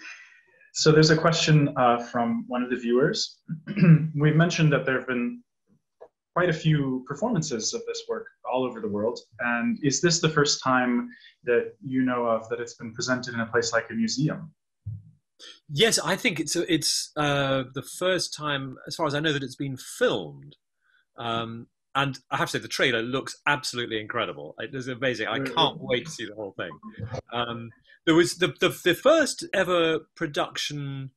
So there's a question from one of the viewers. We've mentioned that there have been quite a few performances of this work all over the world. And is this the first time that you know of that it's been presented in a place like a museum? Yes, I think it's the first time, as far as I know, that it's been filmed. And I have to say, the trailer looks absolutely incredible. It is amazing. I can't wait to see the whole thing. There was the first ever production,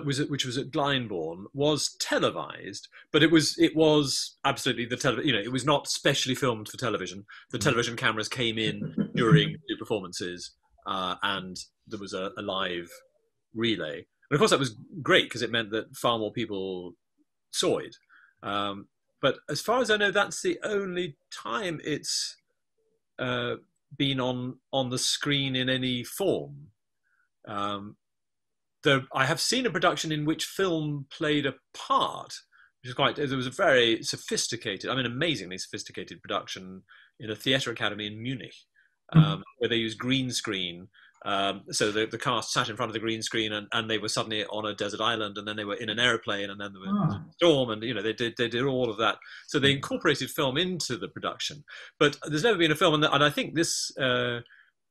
which was at Glyndebourne, was televised, but it was absolutely you know, it was not specially filmed for television. The television cameras came in during the performances, and there was a live relay. And of course, that was great because it meant that far more people saw it. But as far as I know, that's the only time it's been on the screen in any form. Though I have seen a production in which film played a part, which is there was a very sophisticated, amazingly sophisticated production in a theatre academy in Munich, where they used green screen. So the cast sat in front of the green screen, and they were suddenly on a desert island, and then they were in an airplane, and then there was a storm, and you know they did all of that. So they incorporated film into the production, but there's never been a film, and I think this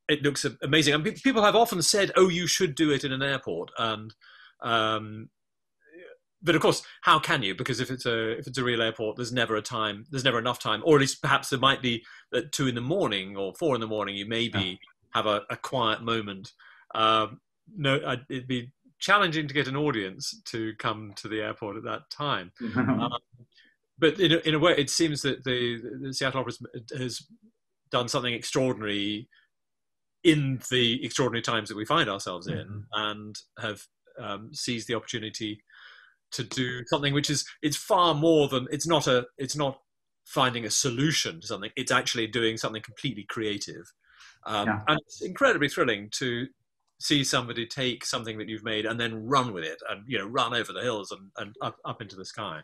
it looks amazing. And people have often said, "Oh, you should do it in an airport," and but of course, how can you? Because if it's a real airport, there's never enough time, or at least perhaps there might be at 2 in the morning or 4 in the morning. You maybe have a quiet moment. It'd be challenging to get an audience to come to the airport at that time. But in a way, it seems that the Seattle Opera has done something extraordinary in the extraordinary times that we find ourselves in, and have seized the opportunity to do something which it's far more than, it's not finding a solution to something, it's actually doing something completely creative. And it's incredibly thrilling to see somebody take something that you've made and then run with it, and you know, run over the hills and up into the sky.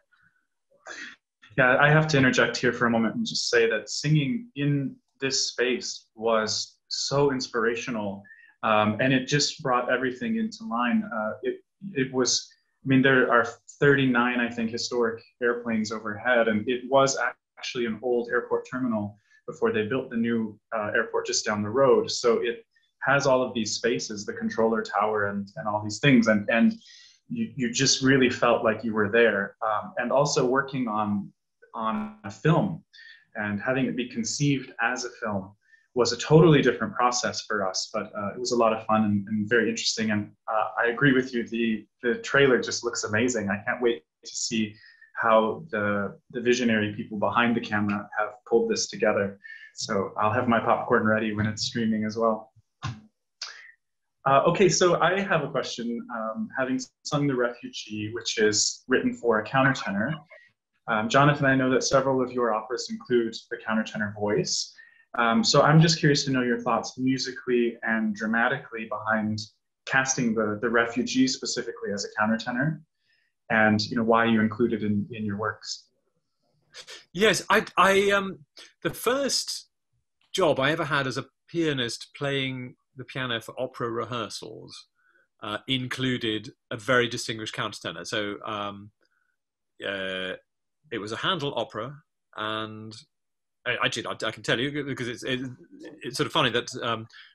Yeah, I have to interject here for a moment and just say that singing in this space was so inspirational, and it just brought everything into line. It was, there are 39, I think, historic airplanes overhead, and it was actually an old airport terminal before they built the new airport just down the road. So it has all of these spaces, the controller tower and all these things. And you just really felt like you were there. And also working on a film and having it be conceived as a film was a totally different process for us, but it was a lot of fun and very interesting. And I agree with you, the trailer just looks amazing. I can't wait to see how the visionary people behind the camera have pulled this together. So I'll have my popcorn ready when it's streaming as well. Okay, so I have a question. Having sung The Refugee, which is written for a countertenor, Jonathan, I know that several of your operas include the countertenor voice. So I'm just curious to know your thoughts musically and dramatically behind casting the Refugee specifically as a countertenor, and you know why you include it in your works. Yes, I the first job I ever had as a pianist playing the piano for opera rehearsals included a very distinguished countertenor. So it was a Handel opera, and I can tell you, because it's sort of funny that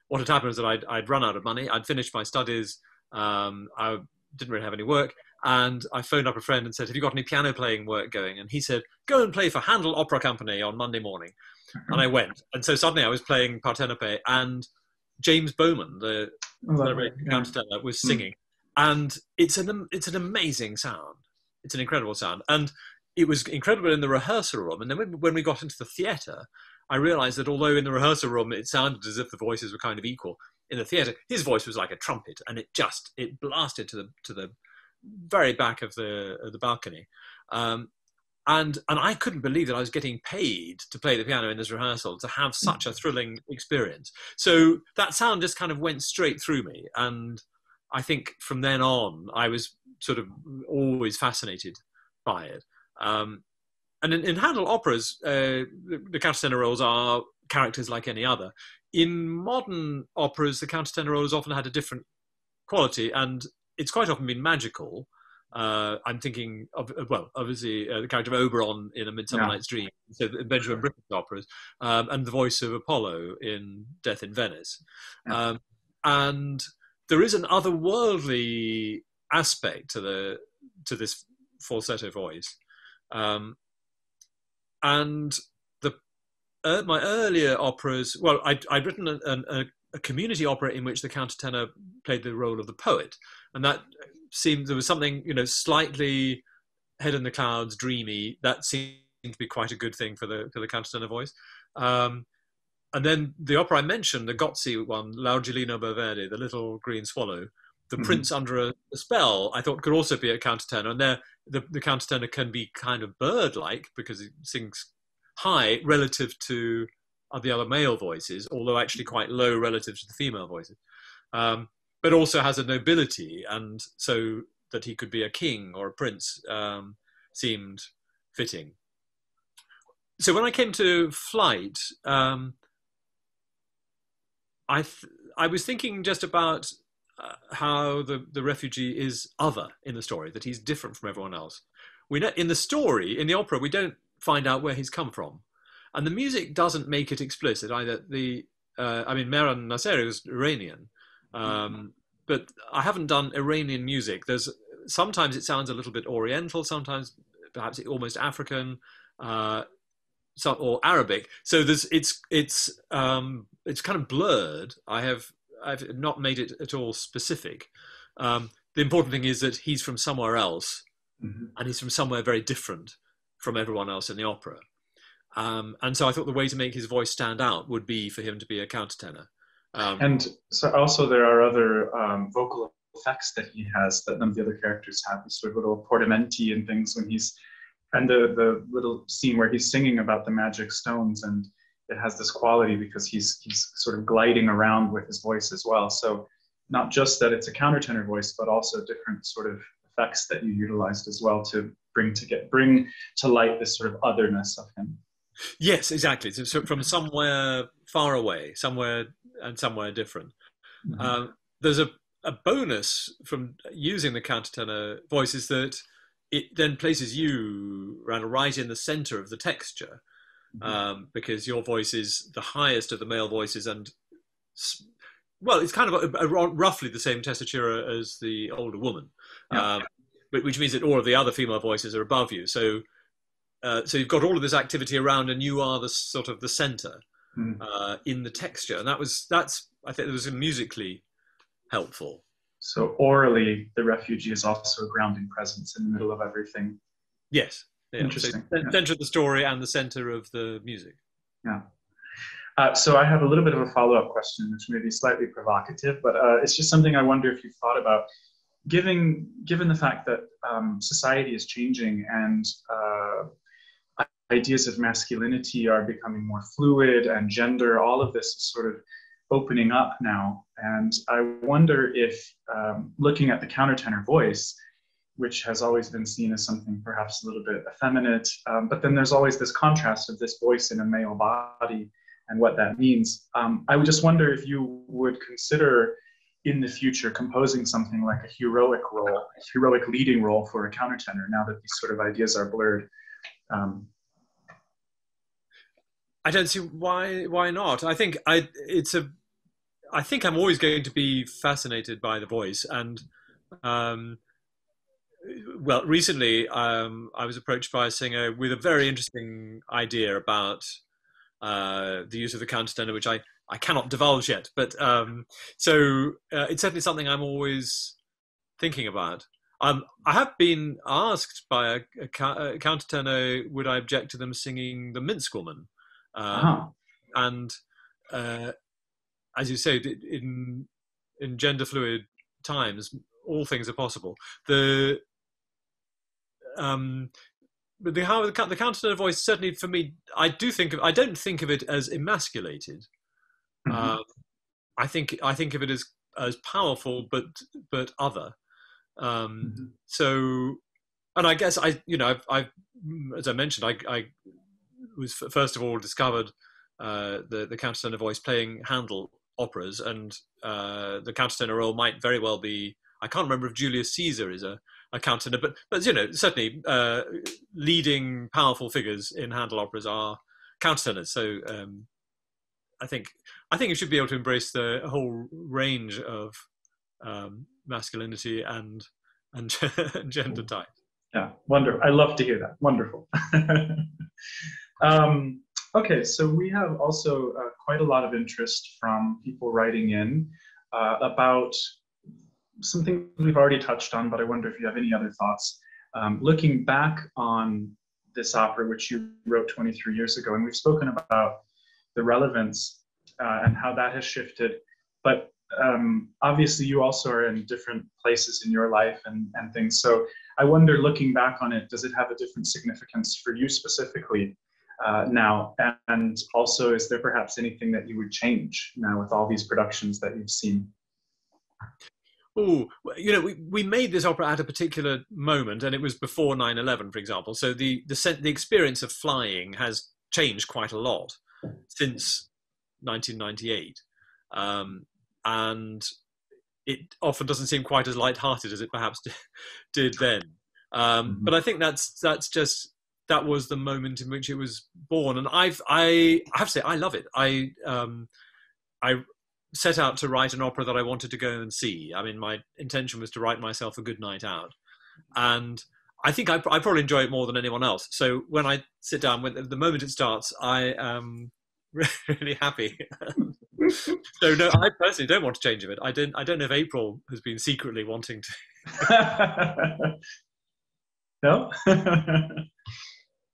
what had happened was that I'd run out of money. I'd finished my studies. I didn't really have any work. And I phoned up a friend and said, have you got any piano playing work going? And he said, go and play for Handel Opera Company on Monday morning. And I went. And so suddenly I was playing Partenope, and James Bowman, the countertenor, was singing. And it's an amazing sound. It's an incredible sound. And it was incredible in the rehearsal room. And then when we got into the theatre, I realised that although in the rehearsal room it sounded as if the voices were kind of equal, in the theatre his voice was like a trumpet, and it blasted to the very back of the balcony. And I couldn't believe that I was getting paid to play the piano in this rehearsal, to have such a thrilling experience. So that sound just kind of went straight through me. And I think from then on, I was sort of always fascinated by it. And in Handel operas, the countertenor roles are characters like any other. In modern operas, the countertenor role has often had a different quality, and it's quite often been magical. I'm thinking of, well, obviously the character of Oberon in A Midsummer Night's Dream, so Benjamin Britten's operas, and the voice of Apollo in Death in Venice. And there is an otherworldly aspect to this falsetto voice. And my earlier operas, well, I'd written a community opera in which the countertenor played the role of the poet, and that seemed, there was something, slightly head in the clouds, dreamy, that seemed to be quite a good thing for the countertenor voice. And then the opera I mentioned, the Gozzi one, L'Argelino Boveri, the Little Green Swallow, the Prince Under a Spell, I thought could also be a countertenor. And there, the countertenor can be kind of bird-like because it sings high relative to the other male voices, although actually quite low relative to the female voices. But also has a nobility, and so that he could be a king or a prince seemed fitting. So when I came to Flight, I was thinking just about how the refugee is other in the story, that he's different from everyone else. We know in the story, in the opera, we don't find out where he's come from, and the music doesn't make it explicit either. Mehran Nasseri was Iranian, but I haven't done Iranian music. Sometimes it sounds a little bit Oriental, sometimes perhaps almost African, or Arabic. So it's kind of blurred. I've not made it at all specific. The important thing is that he's from somewhere else, and he's from somewhere very different from everyone else in the opera. And so I thought the way to make his voice stand out would be for him to be a countertenor. And so also there are other vocal effects that he has that none of the other characters have, this sort of little portamenti and things when he's, and the little scene where he's singing about the magic stones, and it has this quality because he's sort of gliding around with his voice as well. So not just that it's a countertenor voice, but also different sort of effects that you utilized as well to bring to light this sort of otherness of him. Yes, exactly. So from somewhere far away, somewhere different. There's a bonus from using the countertenor voice is that it then places you, Randall, right in the center of the texture, because your voice is the highest of the male voices, and well, it's kind of roughly the same tessitura as the older woman, but which means that all of the other female voices are above you. So you've got all of this activity around, and you are the sort of the center in the texture, and that's I think it was musically helpful. So orally, the refugee is also a grounding presence in the middle of everything. Yes. Yeah. Interesting. So center of the story and the center of the music. Yeah. So I have a little bit of a follow-up question, which may be slightly provocative, but it's just something I wonder if you've thought about. Given the fact that society is changing and ideas of masculinity are becoming more fluid, and gender, all of this is sort of opening up now. And I wonder if looking at the countertenor voice, which has always been seen as something perhaps a little bit effeminate, but then there's always this contrast of this voice in a male body. and what that means. I would just wonder if you would consider in the future composing something like a heroic leading role for a countertenor, now that these sort of ideas are blurred. I don't see why not. I think I'm always going to be fascinated by the voice, and well, recently I was approached by a singer with a very interesting idea about the use of the countertenor, which I cannot divulge yet, but so it's certainly something I'm always thinking about. I have been asked by a countertenor, would I object to them singing the Minstrelman? And as you say, in gender fluid times, all things are possible. But the countertenor voice, certainly for me, I don't think of it as emasculated. Mm-hmm. I think of it as powerful, but other. So, and I guess I as I mentioned, I was first of all discovered the countertenor voice playing Handel operas, and the countertenor role might very well be. I can't remember if Julius Caesar is a countertenor, but certainly leading powerful figures in Handel operas are countertenors. So I think you should be able to embrace the whole range of masculinity and gender type. Yeah, wonderful. I love to hear that. Wonderful. Okay, so we have also quite a lot of interest from people writing in about something we've already touched on, but I wonder if you have any other thoughts. Looking back on this opera, which you wrote 23 years ago, and we've spoken about the relevance and how that has shifted, but obviously you also are in different places in your life and things. So I wonder, looking back on it, does it have a different significance for you specifically now? And also, is there perhaps anything that you would change now with all these productions that you've seen? Oh, we made this opera at a particular moment, and it was before 9/11, for example. So the experience of flying has changed quite a lot since 1998, and it often doesn't seem quite as light-hearted as it perhaps did then. But I think that was the moment in which it was born, and I have to say I love it. I set out to write an opera that I wanted to go and see. I mean, my intention was to write myself a good night out, and I think I probably enjoy it more than anyone else. So when I sit down, the moment it starts, I am really happy. So no, I personally don't want to change of it. I don't know if April has been secretly wanting to. No.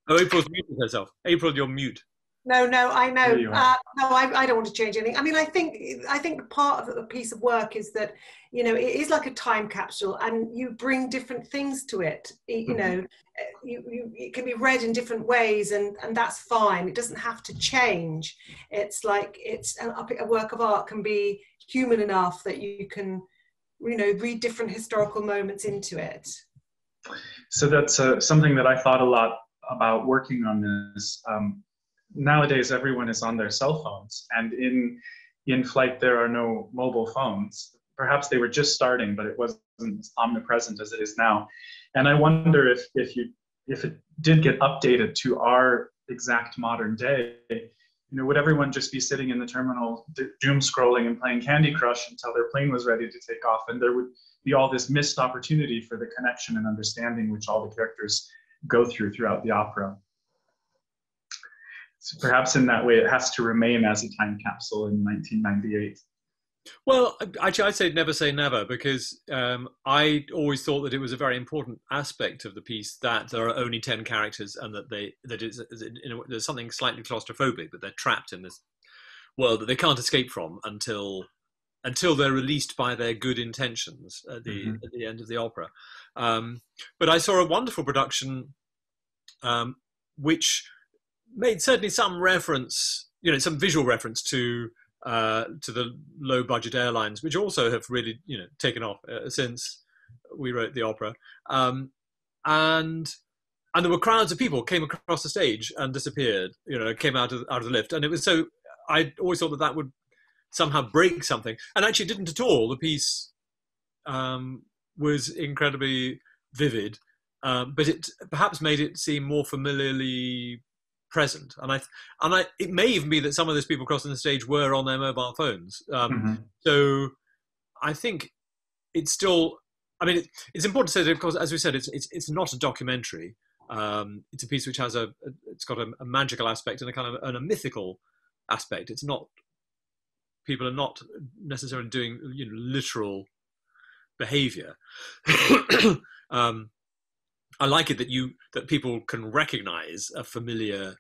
Oh, April's muted herself. April, you're mute. No, I know. No, I don't want to change anything. I mean, I think part of a piece of work is that, it is like a time capsule, and you bring different things to it. It can be read in different ways, and that's fine. It doesn't have to change. It's like a work of art can be human enough that you can, read different historical moments into it. So that's something that I thought a lot about working on this. Nowadays, everyone is on their cell phones, and in flight there are no mobile phones. Perhaps they were just starting, but it wasn't omnipresent as it is now. And I wonder if it did get updated to our exact modern day, would everyone just be sitting in the terminal doom scrolling and playing Candy Crush until their plane was ready to take off, and there would be all this missed opportunity for the connection and understanding which all the characters go throughout the opera. So perhaps in that way, it has to remain as a time capsule in 1998. Well, actually, I'd say never say never, because I always thought that it was a very important aspect of the piece that there are only 10 characters, and that there's something slightly claustrophobic, that they're trapped in this world that they can't escape from until they're released by their good intentions at the end of the opera. But I saw a wonderful production which made certainly some reference, some visual reference to the low budget airlines, which also have really, taken off since we wrote the opera. And there were crowds of people came across the stage and disappeared, came out of the lift. And it was so I always thought that that would somehow break something, and actually it didn't at all. The piece was incredibly vivid, but it perhaps made it seem more familiarly present. And it may even be that some of those people crossing the stage were on their mobile phones. So I think it's still. I mean, it's important to say that, of course, as we said, it's not a documentary. It's a piece which has it's got a magical aspect and a kind of a mythical aspect. It's not. People are not necessarily doing literal behavior. I like it that people can recognize a familiar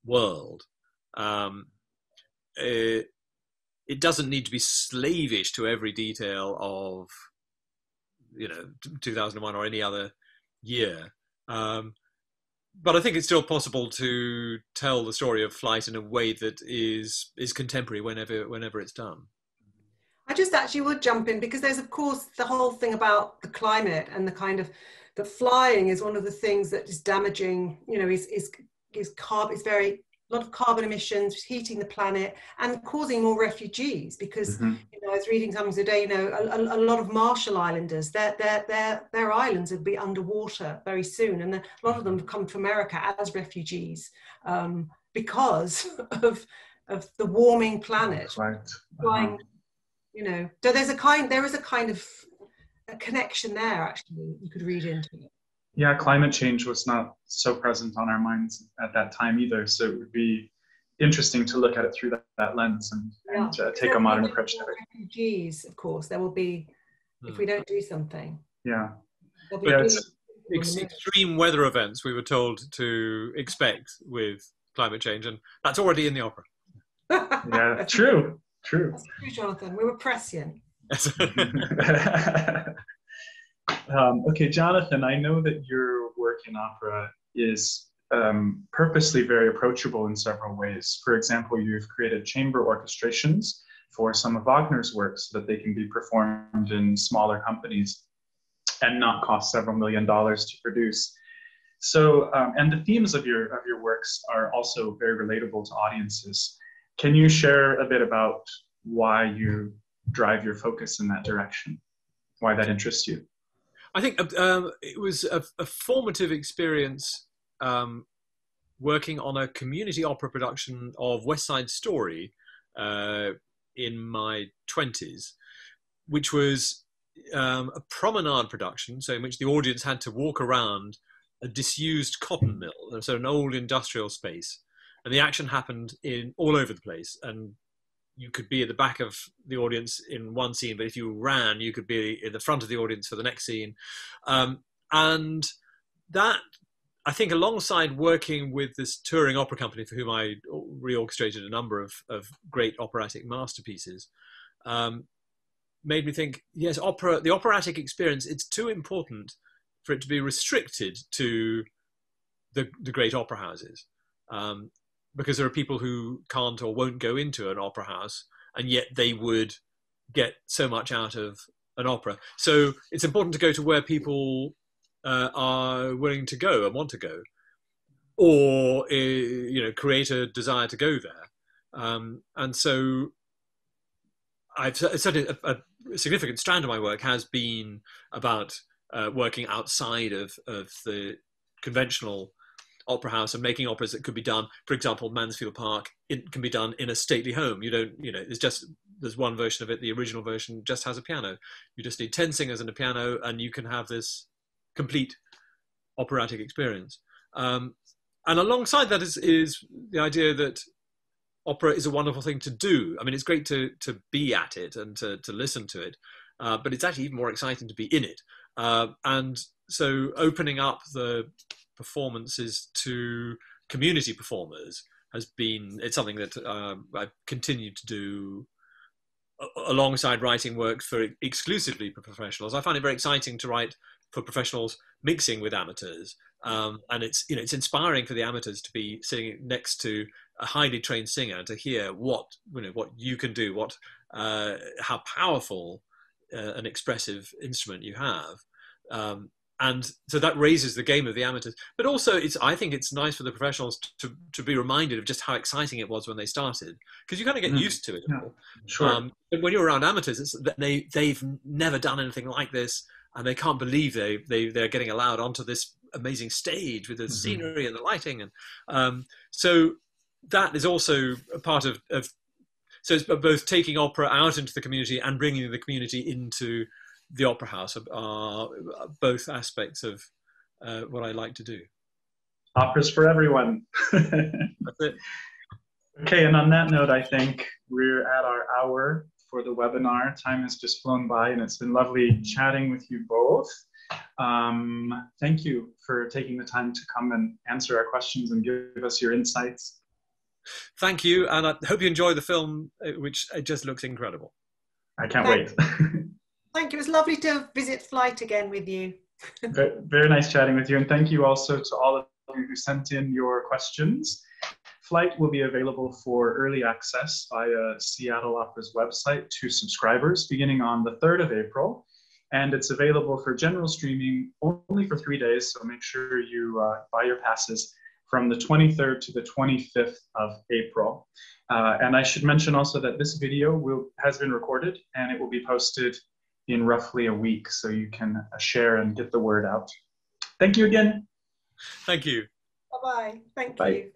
world. It doesn't need to be slavish to every detail of 2001 or any other year. But I think it's still possible to tell the story of flight in a way that is contemporary whenever it's done. I just actually would jump in, because there's, of course, the whole thing about the climate and the kind of the flying is one of the things that is damaging, is very a lot of carbon emissions, heating the planet and causing more refugees, because I was reading something today, a lot of Marshall Islanders, their islands will be underwater very soon, and a lot of them have come to America as refugees because of the warming planet. Flying, so there is a kind of a connection there, actually, you could read into it. Yeah, climate change was not so present on our minds at that time either. So it would be interesting to look at it through that lens and take a modern approach to it. Refugees, of course, there will be, if we don't do something. Yeah. Extreme weather events we were told to expect with climate change, and that's already in the opera. Yeah, true. That's true, Jonathan. We were prescient. Okay, Jonathan, I know that your work in opera is purposely very approachable in several ways. For example, you've created chamber orchestrations for some of Wagner's works so that they can be performed in smaller companies and not cost several $1 million to produce. So, and the themes of your works are also very relatable to audiences. Can you share a bit about why you drive your focus in that direction? Why that interests you? I think it was a formative experience working on a community opera production of West Side Story in my 20s, which was a promenade production, so in which the audience had to walk around a disused cotton mill, so an old industrial space, and the action happened all over the place, and you could be at the back of the audience in one scene, but if you ran, you could be in the front of the audience for the next scene. And that, I think, alongside working with this touring opera company for whom I reorchestrated a number of great operatic masterpieces, made me think, yes, the operatic experience, it's too important for it to be restricted to the great opera houses. Because there are people who can't or won't go into an opera house, and yet they would get so much out of an opera. So it's important to go to where people are willing to go and want to go, or create a desire to go there. And so I've certainly a significant strand of my work has been about working outside of the conventional opera house and making operas that could be done, for example, Mansfield Park, it can be done in a stately home. You don't, there's one version of it, the original version just has a piano. You just need 10 singers and a piano, and you can have this complete operatic experience. And alongside that is the idea that opera is a wonderful thing to do. I mean, it's great to be at it and to listen to it, but it's actually even more exciting to be in it. And so opening up the performances to community performers it's something that I've continued to do alongside writing work exclusively for professionals. I find it very exciting to write for professionals mixing with amateurs, and it's inspiring for the amateurs to be sitting next to a highly trained singer to hear what you can do, how powerful an expressive instrument you have. and so that raises the game of the amateurs. But also, I think it's nice for the professionals to be reminded of just how exciting it was when they started, because you kind of get used to it. Yeah, sure. But when you're around amateurs, it's that they've never done anything like this, and they can't believe they're getting allowed onto this amazing stage with the scenery and the lighting, and so that is also a part of. So it's both taking opera out into the community and bringing the community into the opera house are both aspects of what I like to do. Opera's for everyone. That's it. Okay, and on that note, I think we're at our hour for the webinar. Time has just flown by, and it's been lovely chatting with you both. Thank you for taking the time to come and answer our questions and give us your insights. Thank you, and I hope you enjoy the film, which just looks incredible. I can't wait. Thank you. It was lovely to visit Flight again with you. Very nice chatting with you, and thank you also to all of you who sent in your questions. Flight will be available for early access via Seattle Opera's website to subscribers beginning on the 3rd of April. And it's available for general streaming only for 3 days, so make sure you buy your passes from the 23rd to the 25th of April. And I should mention also that this video has been recorded, and it will be posted in roughly a week, so you can share and get the word out. Thank you again. Thank you. Bye-bye. Thank Bye. you.